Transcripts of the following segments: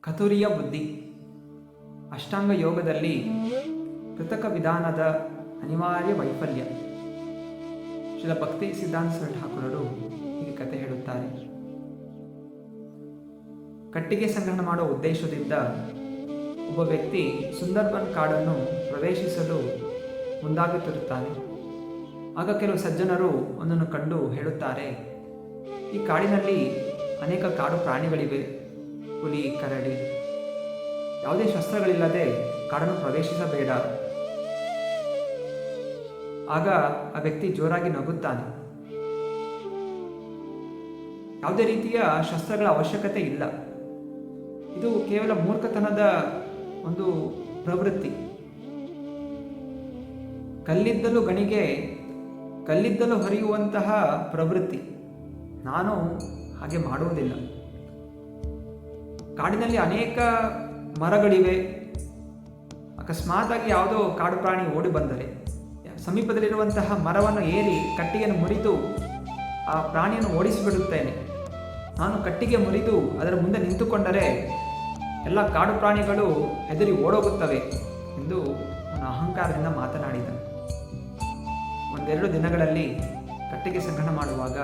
ಕತುರಿಯ ಬುದ್ಧಿ. ಅಷ್ಟಾಂಗ ಯೋಗದಲ್ಲಿ ಕೃತಕ ವಿಧಾನದ ಅನಿವಾರ್ಯ ವೈಫಲ್ಯ. ಶ್ರೀಲ ಭಕ್ತಿ ಸಿದ್ಧಾಂತ ಸರಳ ಠಾಕೂರರು ಹೀಗೆ ಕತೆ ಹೇಳುತ್ತಾರೆ. ಕಟ್ಟಿಗೆ ಸಂಗ್ರಹಣ ಮಾಡುವ ಉದ್ದೇಶದಿಂದ ಒಬ್ಬ ವ್ಯಕ್ತಿ ಸುಂದರ್ಬನ್ ಕಾಡನ್ನು ಪ್ರವೇಶಿಸಲು ಮುಂದಾಗುತ್ತಿರುತ್ತಾನೆ. ಆಗ ಕೆಲವು ಸಜ್ಜನರು ಒಂದನ್ನು ಕಂಡು ಹೇಳುತ್ತಾರೆ, ಈ ಕಾಡಿನಲ್ಲಿ ಅನೇಕ ಕಾಡು ಪ್ರಾಣಿಗಳಿವೆ, ಹುಲಿ, ಕರಡಿ. ಯಾವುದೇ ಶಸ್ತ್ರಗಳಿಲ್ಲದೆ ಕಾಡನ್ನು ಪ್ರವೇಶಿಸಬೇಡ. ಆಗ ಆ ವ್ಯಕ್ತಿ ಜೋರಾಗಿ ನಗುತ್ತಾನೆ. ಯಾವುದೇ ರೀತಿಯ ಶಸ್ತ್ರಗಳ ಅವಶ್ಯಕತೆ ಇಲ್ಲ, ಇದು ಕೇವಲ ಮೂರ್ಖತನದ ಒಂದು ಪ್ರವೃತ್ತಿ. ಕಲ್ಲಿದ್ದಲು ಗಣಿಗೆ ಕಲ್ಲಿದ್ದಲು ಹರಿಯುವಂತಹ ಪ್ರವೃತ್ತಿ. ನಾನು ಹಾಗೆ ಮಾಡುವುದಿಲ್ಲ. ಕಾಡಿನಲ್ಲಿ ಅನೇಕ ಮರಗಳಿವೆ. ಅಕಸ್ಮಾತಾಗಿ ಯಾವುದೋ ಕಾಡು ಪ್ರಾಣಿ ಓಡಿ ಬಂದರೆ ಸಮೀಪದಲ್ಲಿರುವಂತಹ ಮರವನ್ನು ಏರಿ ಕಟ್ಟಿಗೆಯನ್ನು ಮುರಿದು ಆ ಪ್ರಾಣಿಯನ್ನು ಓಡಿಸಿಬಿಡುತ್ತೇನೆ. ನಾನು ಕಟ್ಟಿಗೆ ಮುರಿದು ಅದರ ಮುಂದೆ ನಿಂತುಕೊಂಡರೆ ಎಲ್ಲ ಕಾಡು ಪ್ರಾಣಿಗಳು ಹೆದರಿ ಓಡೋಗುತ್ತವೆ ಎಂದು ಅವನ ಅಹಂಕಾರದಿಂದ ಮಾತನಾಡಿದ. ಒಂದೆರಡು ದಿನಗಳಲ್ಲಿ ಕಟ್ಟಿಗೆ ಸಂಗ್ರಹಣ ಮಾಡುವಾಗ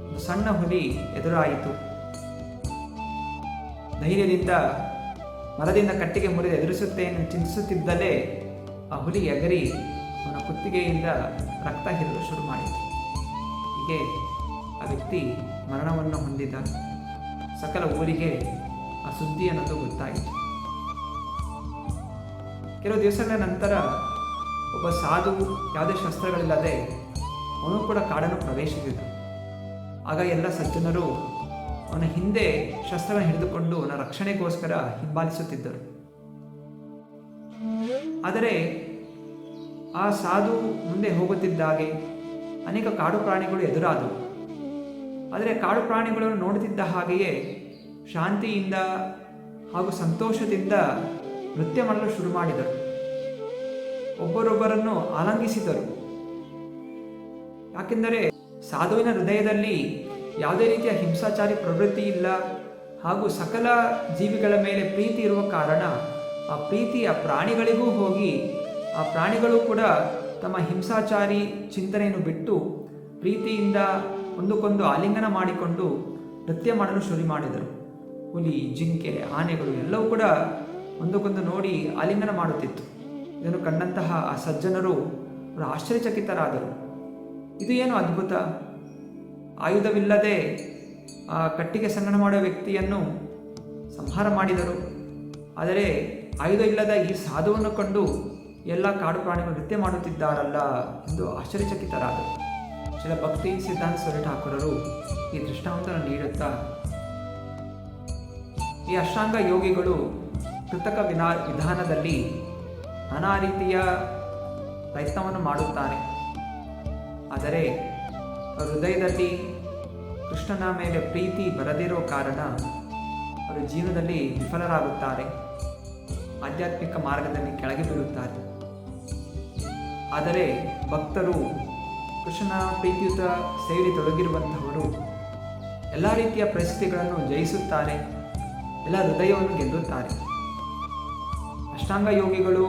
ಒಂದು ಸಣ್ಣ ಹುಲಿ ಎದುರಾಯಿತು. ಧೈರ್ಯದಿಂದ ಮರದಿಂದ ಕಟ್ಟಿಗೆ ಮುರಿದು ಎದುರಿಸುತ್ತೇನೆ ಚಿಂತಿಸುತ್ತಿದ್ದಲೇ ಆ ಹುಲಿ ಎಗರಿ ಅವನ ಕುತ್ತಿಗೆಯಿಂದ ರಕ್ತ ಹೀರಲು ಶುರು ಮಾಡಿತು. ಹೀಗೆ ಆ ವ್ಯಕ್ತಿ ಮರಣವನ್ನು ಹೊಂದಿದ. ಸಕಲ ಊರಿಗೆ ಆ ಸುದ್ದಿ ಅನ್ನೋದು ಗೊತ್ತಾಯಿತು. ಕೆಲವು ದಿವಸಗಳ ನಂತರ ಒಬ್ಬ ಸಾಧು ಯಾವುದೇ ಶಸ್ತ್ರಗಳಿಲ್ಲದೆ ಅವನು ಕೂಡ ಕಾಡನ್ನು ಪ್ರವೇಶಿಸಿದ. ಆಗ ಎಲ್ಲ ಸಜ್ಜನರು ಅವನ ಹಿಂದೆ ಶಸ್ತ್ರಗಳನ್ನು ಹಿಡಿದುಕೊಂಡು ಅವನ ರಕ್ಷಣೆಗೋಸ್ಕರ ಹಿಂಬಾಲಿಸುತ್ತಿದ್ದರು. ಆದರೆ ಆ ಸಾಧು ಮುಂದೆ ಹೋಗುತ್ತಿದ್ದಾಗೆ ಅನೇಕ ಕಾಡು ಪ್ರಾಣಿಗಳು ಎದುರಾದವು. ಆದರೆ ಕಾಡು ಪ್ರಾಣಿಗಳನ್ನು ನೋಡುತ್ತಿದ್ದ ಹಾಗೆಯೇ ಶಾಂತಿಯಿಂದ ಹಾಗೂ ಸಂತೋಷದಿಂದ ನೃತ್ಯ ಮಾಡಲು ಶುರು ಮಾಡಿದರು. ಒಬ್ಬರೊಬ್ಬರನ್ನು ಆಲಂಗಿಸಿದರು. ಯಾಕೆಂದರೆ ಸಾಧುವಿನ ಹೃದಯದಲ್ಲಿ ಯಾವುದೇ ರೀತಿಯ ಹಿಂಸಾಚಾರಿ ಪ್ರವೃತ್ತಿ ಇಲ್ಲ ಹಾಗೂ ಸಕಲ ಜೀವಿಗಳ ಮೇಲೆ ಪ್ರೀತಿ ಇರುವ ಕಾರಣ ಆ ಪ್ರೀತಿಯ ಪ್ರಾಣಿಗಳಿಗೂ ಹೋಗಿ ಆ ಪ್ರಾಣಿಗಳು ಕೂಡ ತಮ್ಮ ಹಿಂಸಾಚಾರಿ ಚಿಂತನೆಯನ್ನು ಬಿಟ್ಟು ಪ್ರೀತಿಯಿಂದ ಒಂದಕ್ಕೊಂದು ಆಲಿಂಗನ ಮಾಡಿಕೊಂಡು ನೃತ್ಯ ಮಾಡಲು ಶುರು ಮಾಡಿದರು. ಹುಲಿ, ಜಿಂಕೆ, ಆನೆಗಳು ಎಲ್ಲವೂ ಕೂಡ ಒಂದಕ್ಕೊಂದು ನೋಡಿ ಆಲಿಂಗನ ಮಾಡುತ್ತಿತ್ತು. ಇದನ್ನು ಕಂಡಂತಹ ಆ ಸಜ್ಜನರು ಅವರು ಆಶ್ಚರ್ಯಚಕಿತರಾದರು. ಇದು ಏನು ಅದ್ಭುತ! ಆಯುಧವಿಲ್ಲದೆ ಆ ಕಟ್ಟಿಗೆ ಸಂಗ್ರಹಣ ಮಾಡುವ ವ್ಯಕ್ತಿಯನ್ನು ಸಂಹಾರ ಮಾಡಿದರು. ಆದರೆ ಆಯುಧ ಇಲ್ಲದ ಈ ಸಾಧುವನ್ನು ಕಂಡು ಎಲ್ಲ ಕಾಡು ಪ್ರಾಣಿಗಳು ನೃತ್ಯ ಮಾಡುತ್ತಿದ್ದಾರಲ್ಲ ಎಂದು ಆಶ್ಚರ್ಯಚಕಿತರಾದರು. ಶ್ರೀಲ ಭಕ್ತಿ ಸಿದ್ಧಾಂತ ಸರಳ ಠಾಕೂರರು ಈ ದೃಷ್ಟಾಂತವನ್ನು ನೀಡುತ್ತಾ, ಈ ಅಷ್ಟಾಂಗ ಯೋಗಿಗಳು ಕೃತಕ ವಿಧಾನದಲ್ಲಿ ನಾನಾ ರೀತಿಯ ಪ್ರಯತ್ನವನ್ನು ಮಾಡುತ್ತಾರೆ. ಆದರೆ ಹೃದಯದಲ್ಲಿ ಕೃಷ್ಣನ ಮೇಲೆ ಪ್ರೀತಿ ಬರದಿರೋ ಕಾರಣ ಅವರು ಜೀವನದಲ್ಲಿ ವಿಫಲರಾಗುತ್ತಾರೆ, ಆಧ್ಯಾತ್ಮಿಕ ಮಾರ್ಗದಲ್ಲಿ ಕೆಳಗೆ ಬೀಳುತ್ತಾರೆ. ಆದರೆ ಭಕ್ತರು, ಕೃಷ್ಣನ ಪ್ರೀತಿಯುತ ಸೇವೆಯಲ್ಲಿ ತೊಡಗಿರುವಂತಹವರು ಎಲ್ಲ ರೀತಿಯ ಪರಿಸ್ಥಿತಿಗಳನ್ನು ಜಯಿಸುತ್ತಾರೆ, ಎಲ್ಲ ಹೃದಯವನ್ನು ಗೆಲ್ಲುತ್ತಾರೆ. ಅಷ್ಟಾಂಗ ಯೋಗಿಗಳು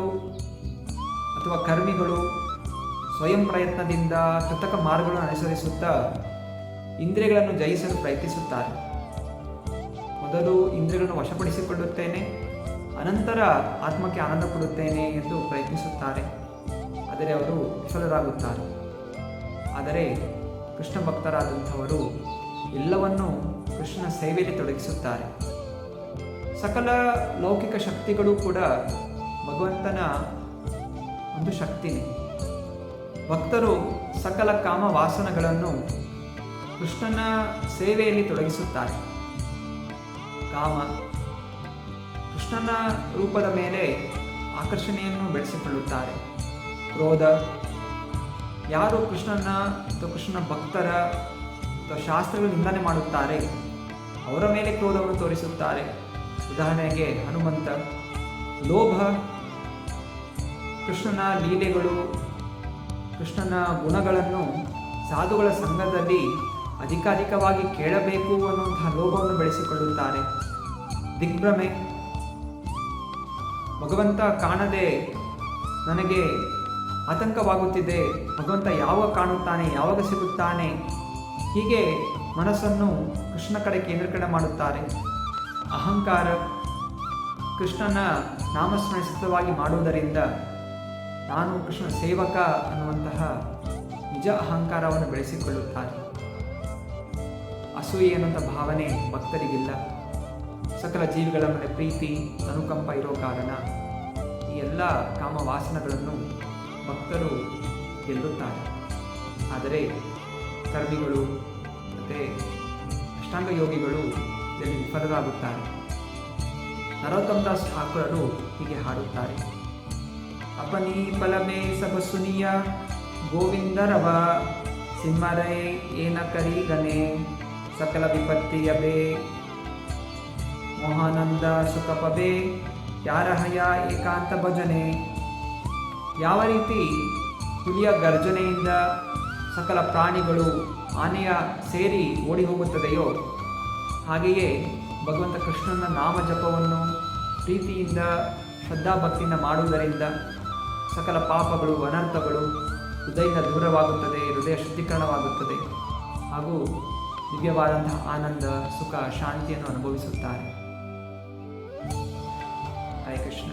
ಅಥವಾ ಕರ್ಮಿಗಳು ಸ್ವಯಂ ಪ್ರಯತ್ನದಿಂದ ಕೃತಕ ಮಾರ್ಗಗಳನ್ನು ಅನುಸರಿಸುತ್ತಾ ಇಂದ್ರಿಯಗಳನ್ನು ಜಯಿಸಲು ಪ್ರಯತ್ನಿಸುತ್ತಾರೆ. ಮೊದಲು ಇಂದ್ರಿಯಗಳನ್ನು ವಶಪಡಿಸಿಕೊಳ್ಳುತ್ತೇನೆ, ಅನಂತರ ಆತ್ಮಕ್ಕೆ ಆನಂದ ಕೊಡುತ್ತೇನೆ ಎಂದು ಪ್ರಯತ್ನಿಸುತ್ತಾರೆ. ಆದರೆ ಅವರು ವಿಫಲರಾಗುತ್ತಾರೆ. ಆದರೆ ಕೃಷ್ಣ ಭಕ್ತರಾದಂಥವರು ಎಲ್ಲವನ್ನೂ ಕೃಷ್ಣನ ಸೇವೆಯಲ್ಲಿ ತೊಡಗಿಸುತ್ತಾರೆ. ಸಕಲ ಲೌಕಿಕ ಶಕ್ತಿಗಳು ಕೂಡ ಭಗವಂತನ ಒಂದು ಶಕ್ತಿನೇ. ಭಕ್ತರು ಸಕಲ ಕಾಮ ವಾಸನಗಳನ್ನು ಕೃಷ್ಣನ ಸೇವೆಯಲ್ಲಿ ತೊಡಗಿಸುತ್ತಾರೆ. ಕಾಮ, ಕೃಷ್ಣನ ರೂಪದ ಮೇಲೆ ಆಕರ್ಷಣೆಯನ್ನು ಬೆಳೆಸಿಕೊಳ್ಳುತ್ತಾರೆ. ಕ್ರೋಧ, ಯಾರು ಕೃಷ್ಣನ ಅಥವಾ ಕೃಷ್ಣನ ಭಕ್ತರ ಅಥವಾ ಶಾಸ್ತ್ರಗಳು ನಿಂದನೆ ಮಾಡುತ್ತಾರೆ ಅವರ ಮೇಲೆ ಕ್ರೋಧವನ್ನು ತೋರಿಸುತ್ತಾರೆ. ಉದಾಹರಣೆಗೆ ಹನುಮಂತ. ಲೋಭ, ಕೃಷ್ಣನ ಲೀಲೆಗಳು, ಕೃಷ್ಣನ ಗುಣಗಳನ್ನು ಸಾಧುಗಳ ಸಂಘದಲ್ಲಿ ಅಧಿಕಾಧಿಕವಾಗಿ ಕೇಳಬೇಕು ಅನ್ನುವಂತಹ ಲೋಭವನ್ನು ಬೆಳೆಸಿಕೊಳ್ಳುತ್ತಾರೆ. ದಿಗ್ಭ್ರಮೆ. ಭಗವಂತ ಕಾಣದೆ ನನಗೆ ಆತಂಕವಾಗುತ್ತಿದೆ, ಭಗವಂತ ಯಾವಾಗ ಕಾಣುತ್ತಾನೆ, ಯಾವಾಗ ಸಿಗುತ್ತಾನೆ, ಹೀಗೆ ಮನಸ್ಸನ್ನು ಕೃಷ್ಣ ಕಡೆ ಕೇಂದ್ರೀಕರಣ ಮಾಡುತ್ತಾರೆ. ಅಹಂಕಾರ. ಕೃಷ್ಣನ ನಾಮಸ್ಮರಣೆ ಸತತವಾಗಿ ಮಾಡುವುದರಿಂದ ನಾನು ಕೃಷ್ಣ ಸೇವಕ ಅನ್ನುವಂತಹ ನಿಜ ಅಹಂಕಾರವನ್ನು ಬೆಳೆಸಿಕೊಳ್ಳುತ್ತಾರೆ. ಅಸೂಯೆ ಅನ್ನುವಂಥ ಭಾವನೆ ಭಕ್ತರಿಗಿಲ್ಲ. ಸಕಲ ಜೀವಿಗಳ ಮೇಲೆ ಪ್ರೀತಿ ಅನುಕಂಪ ಇರೋ ಕಾರಣ ಈ ಎಲ್ಲ ಕಾಮ ವಾಸನಗಳನ್ನು ಭಕ್ತರು ಗೆಲ್ಲುತ್ತಾರೆ. ಆದರೆ ಕರ್ಮಿಗಳು ಮತ್ತು ಅಷ್ಟಾಂಗ ಯೋಗಿಗಳು ಇದರಲ್ಲಿ ವಿಫಲರಾಗುತ್ತಾರೆ. ನರೋತ್ತಮ ದಾಸ್ ಠಾಕೂರರು ಹೀಗೆ ಹಾಡುತ್ತಾರೆ: ಅಪನಿ ಫಲಮೇ ಸಬ ಸುನಿಯ ಗೋವಿಂದರವ ಸಿಂಹರೈ ಏನ ಕರೀಗನೆ ಸಕಲ ವಿಪತ್ತಿಯಬೇ ಮೋಹಾನಂದ ಸುಖಪಬೇ ಯಾರಹಯ ಏಕಾಂತ ಭಜನೆ. ಯಾವ ರೀತಿ ಹುಲಿಯ ಗರ್ಜನೆಯಿಂದ ಸಕಲ ಪ್ರಾಣಿಗಳು ಆನೆಯ ಸೇರಿ ಓಡಿ ಹೋಗುತ್ತದೆಯೋ ಹಾಗೆಯೇ ಭಗವಂತ ಕೃಷ್ಣನ ನಾಮ ಜಪವನ್ನು ಪ್ರೀತಿಯಿಂದ ಶ್ರದ್ಧಾಭಕ್ತಿಯಿಂದ ಮಾಡುವುದರಿಂದ ಸಕಲ ಪಾಪಗಳು ಅನರ್ಥಗಳು ಹೃದಯದಿಂದ ದೂರವಾಗುತ್ತದೆ, ಹೃದಯ ಶುದ್ಧೀಕರಣವಾಗುತ್ತದೆ ಹಾಗೂ ದಿವ್ಯವಾದಂತಹ ಆನಂದ, ಸುಖ, ಶಾಂತಿಯನ್ನು ಅನುಭವಿಸುತ್ತಾರೆ. ಹರೇ ಕೃಷ್ಣ.